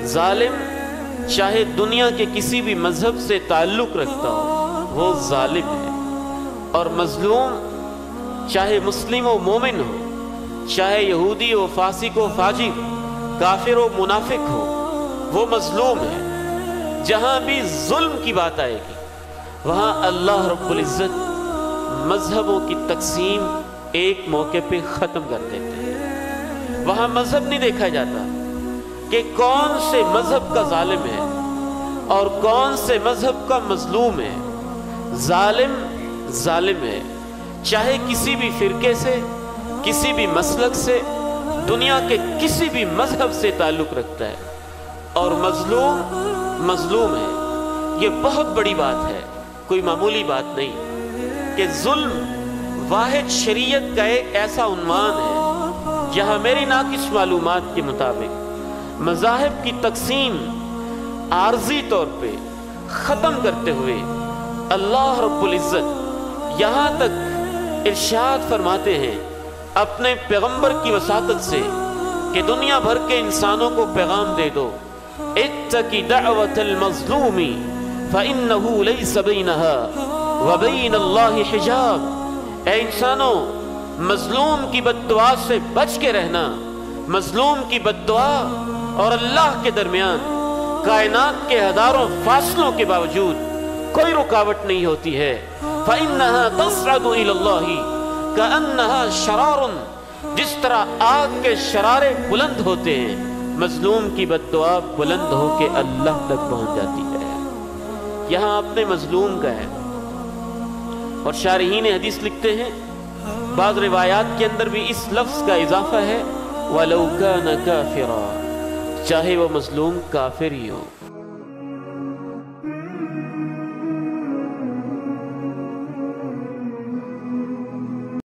ظالم چاہے دنیا کے کسی بھی مذہب سے تعلق رکھتا ہو وہ ظالم ہے، اور مظلوم چاہے مسلم و مومن ہو، چاہے یہودی و فاسق و فاجر، کافر و منافق ہو، وہ مظلوم ہے۔ جہاں بھی ظلم کی بات آئے گی وہاں اللہ رب العزت مذہبوں کی تقسیم ایک موقع پہ ختم کر دیتے ہیں۔ وہاں مذہب نہیں دیکھا جاتا کہ کون سے مذہب کا ظالم ہے اور کون سے مذہب کا مظلوم ہے۔ ظالم ظالم ہے، چاہے کسی بھی فرقے سے، کسی بھی مسلک سے، دنیا کے کسی بھی مذہب سے تعلق رکھتا ہے، اور مظلوم مظلوم ہے۔ یہ بہت بڑی بات ہے، کوئی معمولی بات نہیں کہ ظلم واحد شریعت کا ایک ایسا عنوان ہے جہاں میری ناقص معلومات کے مطابق مذاہب کی تقسیم عارضی طور پہ ختم کرتے ہوئے اللہ رب العزت یہاں تک ارشاد فرماتے ہیں اپنے پیغمبر کی وساطت سے کہ دنیا بھر کے انسانوں کو پیغام دے دو، اتقِ دعوت المظلوم فإنه ليس بينها وبين الله حجاب۔ اے انسانوں، مظلوم کی بد دعا سے بچ کے رہنا۔ مظلوم کی بد دعا اور اللہ کے درمیان کائنات کے ہزاروں فاصلوں کے باوجود کوئی رکاوٹ نہیں ہوتی ہے۔ فإنها تصعد إلى الله كأنها شرار، جس طرح آگ کے شرارے بلند ہوتے ہیں، مظلوم کی بد دعا بلند ہو کے اللہ تک پہنچ جاتی ہے۔ یہاں اپنے مظلوم کا ہے، اور شارحین حدیث لکھتے ہیں بعض روایات کے اندر بھی اس لفظ کا اضافہ ہے وَلَوْ كَانَ كَافِرًا، چاہے وہ مظلوم کافر ہی ہو۔